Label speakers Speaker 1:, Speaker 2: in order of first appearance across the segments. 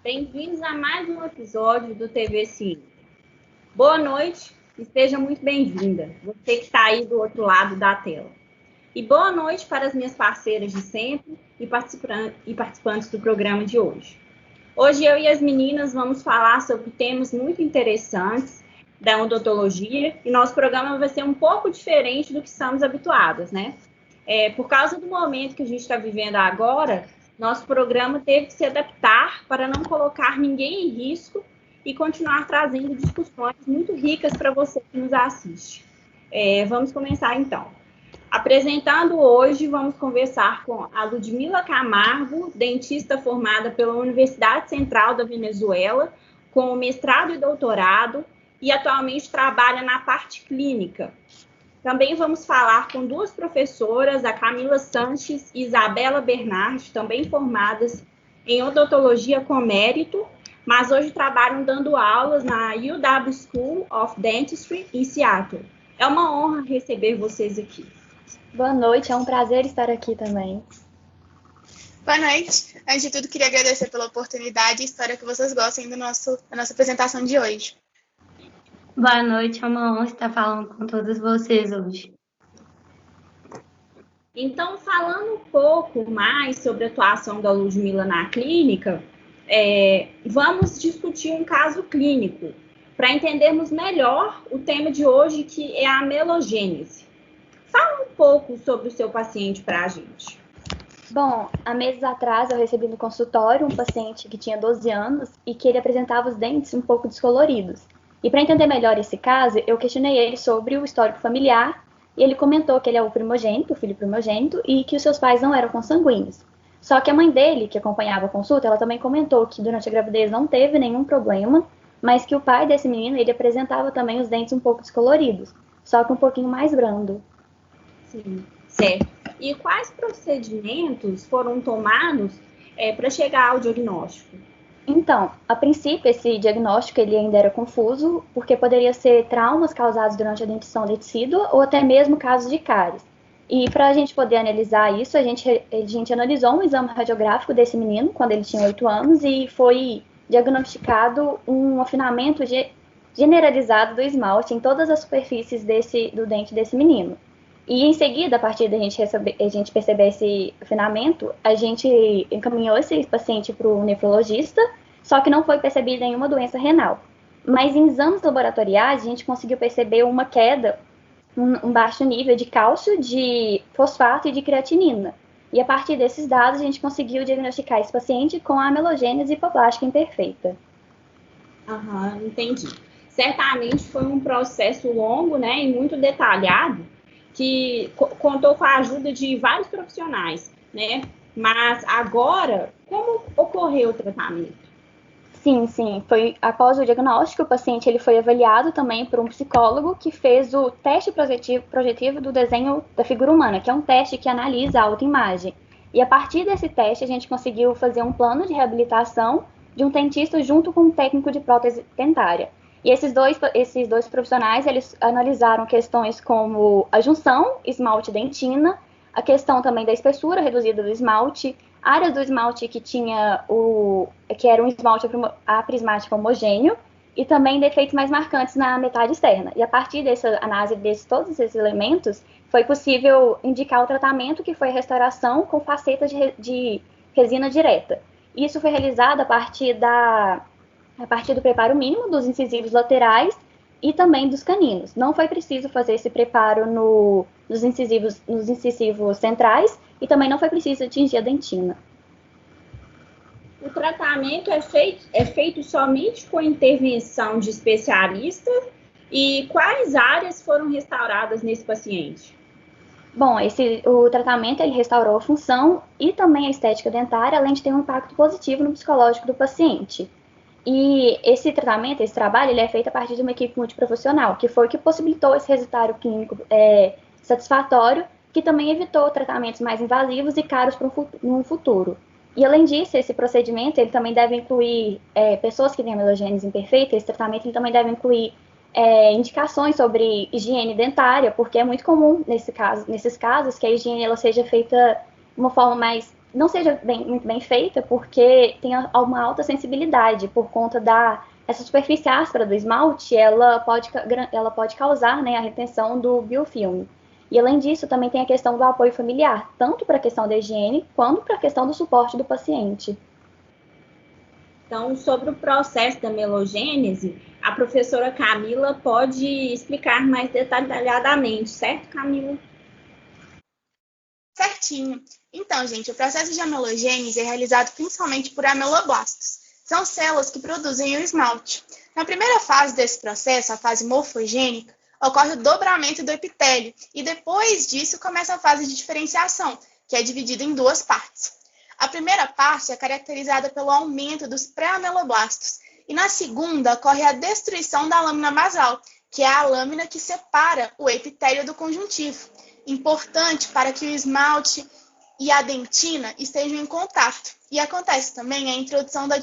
Speaker 1: Bem-vindos a mais um episódio do TV Cine. Boa noite e seja muito bem-vinda, você que está aí do outro lado da tela. E boa noite para as minhas parceiras de sempre e participantes do programa de hoje. Hoje eu e as meninas vamos falar sobre temas muito interessantes da odontologia e nosso programa vai ser um pouco diferente do que estamos habituados, né? Por causa do momento que a gente está vivendo agora, nosso programa teve que se adaptar para não colocar ninguém em risco e continuar trazendo discussões muito ricas para você que nos assiste. Vamos começar então. Apresentando hoje, vamos conversar com a Ludmila Camargo, dentista formada pela Universidade Central da Venezuela, com mestrado e doutorado, e atualmente trabalha na parte clínica. Também vamos falar com duas professoras, a Camila Sanches e Isabela Bernardi, também formadas em odontologia com mérito, mas hoje trabalham dando aulas na UW School of Dentistry em Seattle. É uma honra receber vocês aqui.
Speaker 2: Boa noite, é um prazer estar aqui também.
Speaker 3: Boa noite. Antes de tudo, queria agradecer pela oportunidade e espero que vocês gostem da nossa apresentação de hoje.
Speaker 4: Boa noite, é uma honra estar falando com todos vocês hoje.
Speaker 1: Então, falando um pouco mais sobre a atuação da Ludmila na clínica, vamos discutir um caso clínico, para entendermos melhor o tema de hoje, que é a amelogênese. Fala um pouco sobre o seu paciente para a gente.
Speaker 2: Bom, há meses atrás eu recebi no consultório um paciente que tinha 12 anos e que ele apresentava os dentes um pouco descoloridos. E para entender melhor esse caso, eu questionei ele sobre o histórico familiar e ele comentou que ele é o primogênito, o filho primogênito, e que os seus pais não eram consanguíneos. Só que a mãe dele, que acompanhava a consulta, ela também comentou que durante a gravidez não teve nenhum problema, mas que o pai desse menino, ele apresentava também os dentes um pouco descoloridos, só que um pouquinho mais brando.
Speaker 1: Sim, certo. E quais procedimentos foram tomados para chegar ao diagnóstico?
Speaker 2: Então, a princípio, esse diagnóstico ele ainda era confuso, porque poderia ser traumas causados durante a dentição decídua ou até mesmo casos de cáries. E para a gente poder analisar isso, a gente analisou um exame radiográfico desse menino, quando ele tinha 8 anos, e foi diagnosticado um afinamento generalizado do esmalte em todas as superfícies do dente desse menino. E em seguida, a partir da gente perceber esse afinamento, a gente encaminhou esse paciente para o nefrologista, só que não foi percebida nenhuma doença renal. Mas em exames laboratoriais, a gente conseguiu perceber uma queda, um baixo nível de cálcio, de fosfato e de creatinina. E a partir desses dados, a gente conseguiu diagnosticar esse paciente com a amelogênese hipoplástica imperfeita.
Speaker 1: Entendi. Certamente foi um processo longo, né, e muito detalhado, que contou com a ajuda de vários profissionais, né? Mas agora, como ocorreu o tratamento?
Speaker 2: Sim. Foi após o diagnóstico, o paciente ele foi avaliado também por um psicólogo que fez o teste projetivo do desenho da figura humana, que é um teste que analisa a autoimagem. E a partir desse teste, a gente conseguiu fazer um plano de reabilitação de um dentista junto com um técnico de prótese dentária. E esses dois profissionais, eles analisaram questões como a junção esmalte-dentina, a questão também da espessura reduzida do esmalte, áreas do esmalte que era um esmalte aprismático homogêneo, e também defeitos mais marcantes na metade externa. E a partir dessa análise de todos esses elementos, foi possível indicar o tratamento, que foi a restauração com facetas de resina direta. Isso foi realizado a partir do preparo mínimo dos incisivos laterais e também dos caninos. Não foi preciso fazer esse preparo nos incisivos centrais e também não foi preciso atingir a dentina.
Speaker 1: O tratamento é feito somente com intervenção de especialistas, e quais áreas foram restauradas nesse paciente?
Speaker 2: Bom, o tratamento ele restaurou a função e também a estética dentária, além de ter um impacto positivo no psicológico do paciente. E esse trabalho, ele é feito a partir de uma equipe multiprofissional, que foi o que possibilitou esse resultado clínico satisfatório, que também evitou tratamentos mais invasivos e caros no futuro. E além disso, esse procedimento, ele também deve incluir pessoas que têm amelogênese imperfeita, esse tratamento ele também deve incluir indicações sobre higiene dentária, porque é muito comum nesses casos que a higiene ela seja feita de uma forma mais não seja muito bem feita, porque tem uma alta sensibilidade por conta essa superfície áspera do esmalte, ela pode causar, né, a retenção do biofilme. E além disso, também tem a questão do apoio familiar, tanto para a questão da higiene, quanto para a questão do suporte do paciente.
Speaker 1: Então, sobre o processo da melogênese, a professora Camila pode explicar mais detalhadamente, certo, Camila?
Speaker 3: Certinho. Então, gente, o processo de amelogênese é realizado principalmente por ameloblastos. São células que produzem o esmalte. Na primeira fase desse processo, a fase morfogênica, ocorre o dobramento do epitélio e depois disso começa a fase de diferenciação, que é dividida em duas partes. A primeira parte é caracterizada pelo aumento dos pré-ameloblastos e na segunda ocorre a destruição da lâmina basal, que é a lâmina que separa o epitélio do conjuntivo, importante para que o esmalte e a dentina estejam em contato. E acontece também a introdução da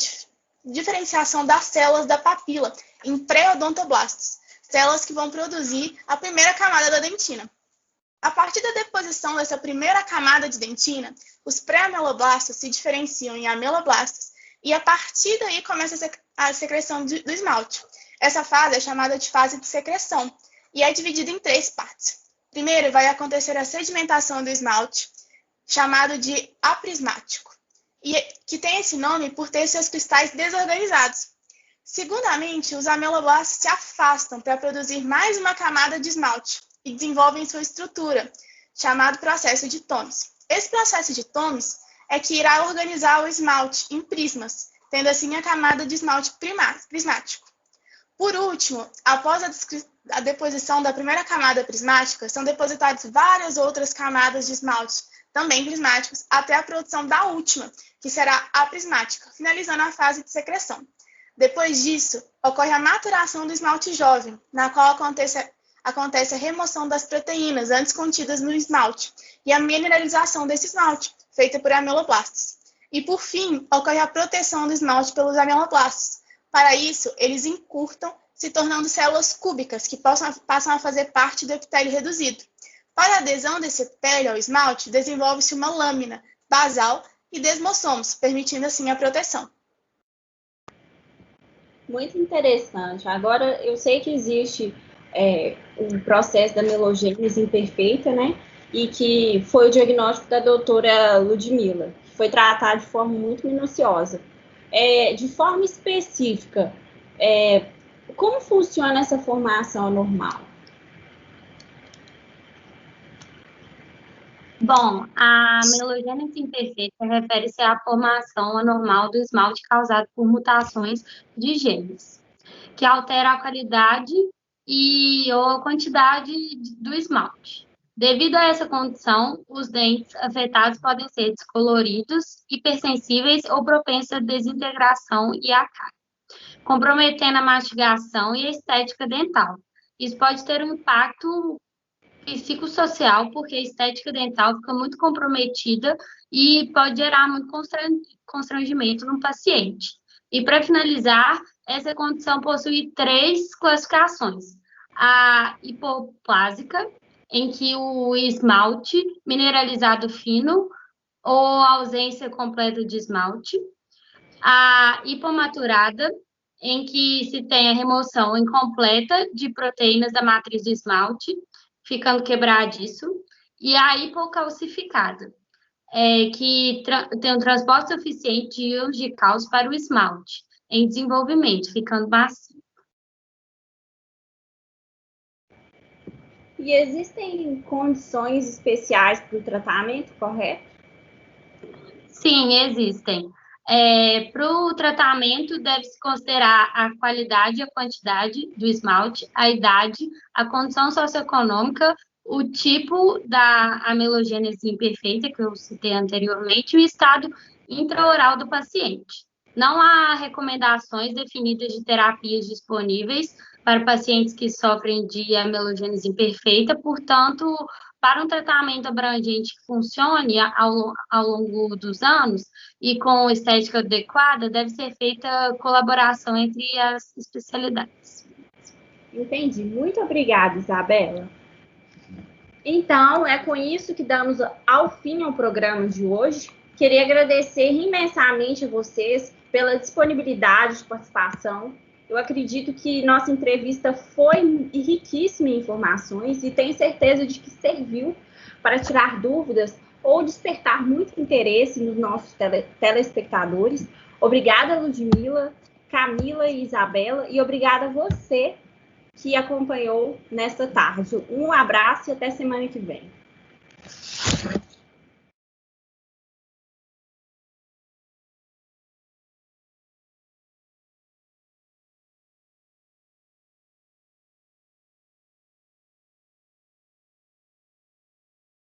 Speaker 3: diferenciação das células da papila em pré-odontoblastos, células que vão produzir a primeira camada da dentina. A partir da deposição dessa primeira camada de dentina, os pré-ameloblastos se diferenciam em ameloblastos e a partir daí começa a secreção do esmalte. Essa fase é chamada de fase de secreção e é dividida em três partes. Primeiro vai acontecer a sedimentação do esmalte, chamado de aprismático, e que tem esse nome por ter seus cristais desorganizados. Segundamente, os ameloblastos se afastam para produzir mais uma camada de esmalte e desenvolvem sua estrutura, chamado processo de Thoms. Esse processo de Thoms é que irá organizar o esmalte em prismas, tendo assim a camada de esmalte prismático. Por último, após a deposição da primeira camada prismática, são depositadas várias outras camadas de esmalte, também prismáticos, até a produção da última, que será a prismática, finalizando a fase de secreção. Depois disso, ocorre a maturação do esmalte jovem, na qual acontece a remoção das proteínas antes contidas no esmalte e a mineralização desse esmalte, feita por ameloblastos. E, por fim, ocorre a proteção do esmalte pelos ameloblastos. Para isso, eles encurtam, se tornando células cúbicas, que passam a fazer parte do epitélio reduzido. Para a adesão desse epitélio ao esmalte, desenvolve-se uma lâmina basal e desmossomos, permitindo assim a proteção.
Speaker 1: Muito interessante. Agora, eu sei que existe o processo da melogênese imperfeita, né? E que foi o diagnóstico da doutora Ludmila, que foi tratado de forma muito minuciosa. De forma específica, como funciona essa formação anormal?
Speaker 4: Bom, a melogênese imperfeita refere-se à formação anormal do esmalte causado por mutações de genes, que altera a qualidade ou a quantidade do esmalte. Devido a essa condição, os dentes afetados podem ser descoloridos, hipersensíveis ou propensos à desintegração e à cárie, comprometendo a mastigação e a estética dental. Isso pode ter um impacto psicossocial, porque a estética dental fica muito comprometida e pode gerar muito constrangimento no paciente. E para finalizar, essa condição possui 3 classificações. A hipoplásica, em que o esmalte mineralizado fino ou ausência completa de esmalte. A hipomaturada, em que se tem a remoção incompleta de proteínas da matriz do esmalte, ficando quebradiço, e a hipocalcificada, que tem um transporte suficiente de íons de cálcio para o esmalte, em desenvolvimento, ficando macio.
Speaker 1: E existem condições especiais para o tratamento, correto?
Speaker 4: Sim, existem. Para o tratamento, deve-se considerar a qualidade e a quantidade do esmalte, a idade, a condição socioeconômica, o tipo da amelogênese imperfeita, que eu citei anteriormente, e o estado intraoral do paciente. Não há recomendações definidas de terapias disponíveis para pacientes que sofrem de amelogênese imperfeita, portanto, para um tratamento abrangente que funcione ao longo dos anos e com estética adequada, deve ser feita colaboração entre as especialidades.
Speaker 1: Entendi. Muito obrigada, Isabela. Então, é com isso que damos ao fim ao programa de hoje. Queria agradecer imensamente a vocês pela disponibilidade de participação. Eu acredito que nossa entrevista foi riquíssima em informações e tenho certeza de que serviu para tirar dúvidas ou despertar muito interesse nos nossos telespectadores. Obrigada, Ludmila, Camila e Isabela, e obrigada a você que acompanhou nesta tarde. Um abraço e até semana que vem.